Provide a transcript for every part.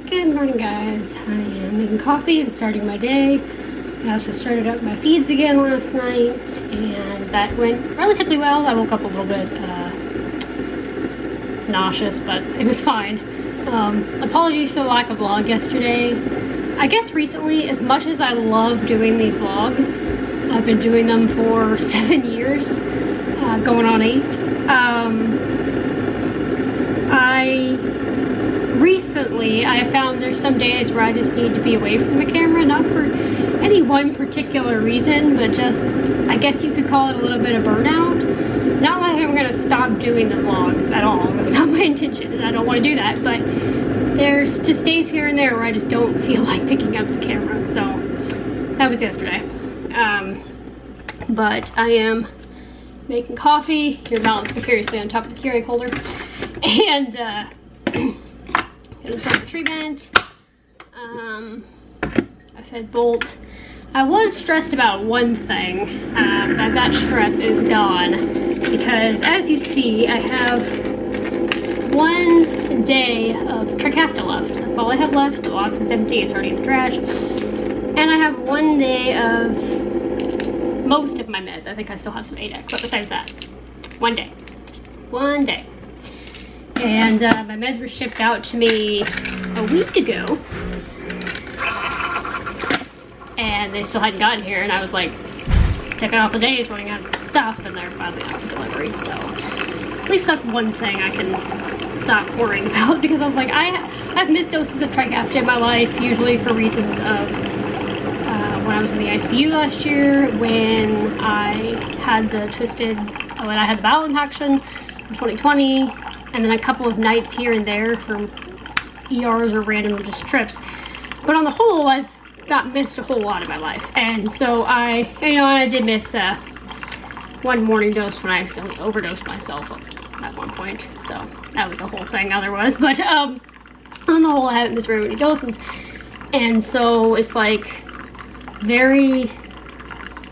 Good morning, guys. I am making coffee and starting my day. I also started up my feeds again last night, and that went relatively well. I woke up a little bit nauseous, but it was fine. Apologies for the lack of vlog yesterday. I guess recently, as much as I love doing these vlogs, I've been doing them for 7 years, going on 8. Recently, I found there's some days where I just need to be away from the camera, not for any one particular reason, but just, I guess you could call it a little bit of burnout. Not like I'm gonna stop doing the vlogs at all. That's not my intention, and I don't want to do that, but there's just days here and there where I just don't feel like picking up the camera, so that was yesterday. But I am making coffee. You're balanced precariously on top of the Keurig holder, and gonna start the treatment. I fed Bolt. I was stressed about one thing, but that stress is gone because, as you see, I have 1 day of Trikafta left. That's all I have left. The box is empty. It's already in the trash. And I have 1 day of most of my meds. I think I still have some ADEC, but besides that, 1 day. 1 day. And my meds were shipped out to me a week ago. And they still hadn't gotten here, and I was like, checking off the days, running out of stuff, and they're finally out for delivery. So at least that's one thing I can stop worrying about, because I was like, I've missed doses of Trikafta in my life, usually for reasons of when I was in the ICU last year, when I had the bowel infection in 2020, and then a couple of nights here and there from ERs or random just trips. But on the whole, I've not missed a whole lot of my life. And so I did miss 1 morning dose when I accidentally overdosed myself at one point. So that was a whole thing otherwise. But on the whole, I haven't missed very many doses. And so it's like it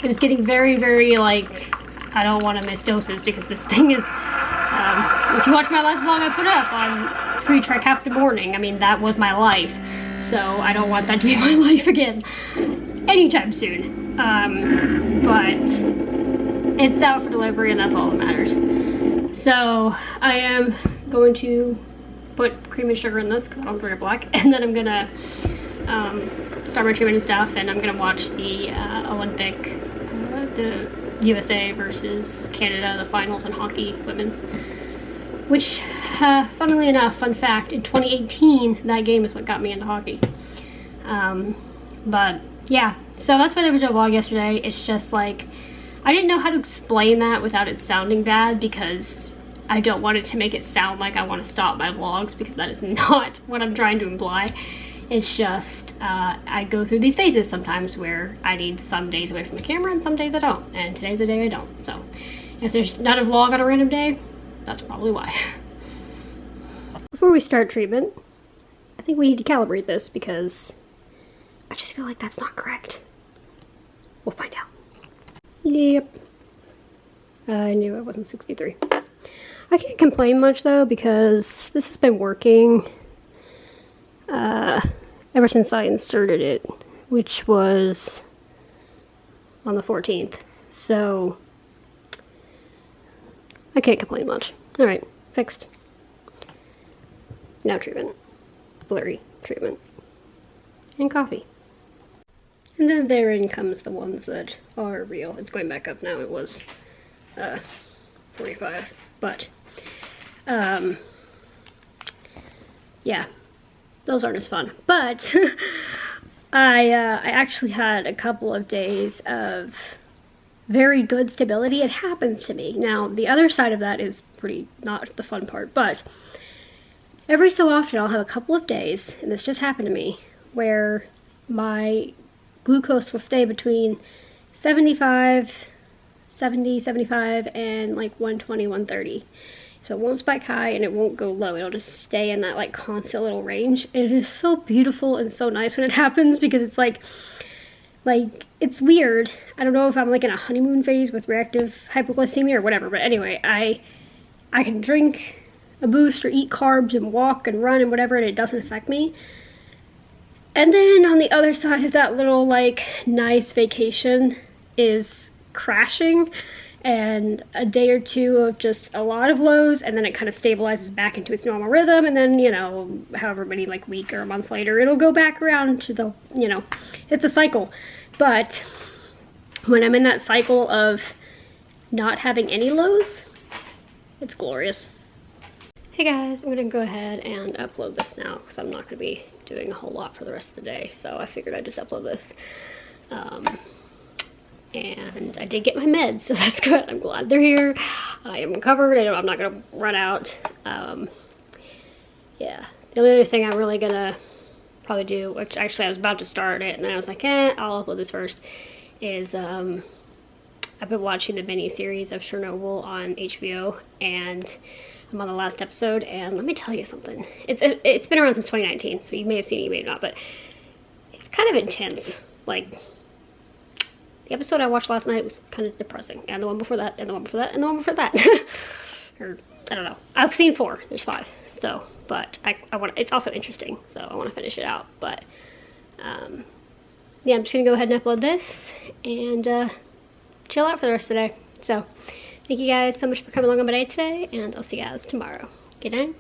was getting very, very like, I don't want to miss doses, because this thing is, if you watch my last vlog I put up on pre-Trikafta morning, I mean, that was my life. So I don't want that to be my life again anytime soon. But it's out for delivery, and that's all that matters. So I am going to put cream and sugar in this because I don't drink it black, and then I'm gonna start my treatment and stuff, and I'm gonna watch the Olympic, the USA versus Canada, the finals in hockey, women's. Which, funnily enough, fun fact, in 2018, that game is what got me into hockey. But yeah, so that's why there was no vlog yesterday. It's just like, I didn't know how to explain that without it sounding bad, because I don't want it to make it sound like I want to stop my vlogs, because that is not what I'm trying to imply. It's just, I go through these phases sometimes where I need some days away from the camera and some days I don't. And today's the day I don't. So if there's not a vlog on a random day, that's probably why. Before we start treatment, I think we need to calibrate this, because I just feel like that's not correct. We'll find out. Yep. I knew it wasn't 63. I can't complain much though, because this has been working ever since I inserted it, which was on the 14th. So I can't complain much. Alright, fixed. Now treatment. Blurry treatment. And coffee. And then therein comes the ones that are real. It's going back up now. It was 45. But yeah, those aren't as fun. But I actually had a couple of days of very good stability. It happens to me. Now, the other side of that is pretty not the fun part, but every so often I'll have a couple of days, and this just happened to me, where my glucose will stay between 70, 75, and like 120, 130. So it won't spike high and it won't go low. It'll just stay in that like constant little range. And it is so beautiful and so nice when it happens, because it's like it's weird. I don't know if I'm like in a honeymoon phase with reactive hypoglycemia or whatever, but anyway, I can drink a boost or eat carbs and walk and run and whatever, and it doesn't affect me. And then on the other side of that little like nice vacation is crashing, and a day or two of just a lot of lows, and then it kind of stabilizes back into its normal rhythm, and then, you know, however many like week or a month later, it'll go back around to the, you know, it's a cycle. But when I'm in that cycle of not having any lows, it's glorious. Hey guys, I'm gonna go ahead and upload this now because I'm not gonna be doing a whole lot for the rest of the day, so I figured I'd just upload this. And I did get my meds, so that's good. I'm glad they're here. I am covered. I'm not gonna run out. Yeah, the only other thing I'm really gonna probably do, which actually I was about to start it, and then I was like, I'll upload this first, is I've been watching the mini-series of Chernobyl on HBO, and I'm on the last episode, and let me tell you something. It's been around since 2019, so you may have seen it, you may not, but it's kind of intense. Like, the episode I watched last night was kind of depressing, and the one before that, and the one before that, and the one before that. Or, I don't know. I've seen 4. There's 5. So, but I want, it's also interesting, so I want to finish it out. But, yeah, I'm just going to go ahead and upload this, and chill out for the rest of the day. So, thank you guys so much for coming along on my day today, and I'll see you guys tomorrow. Good night.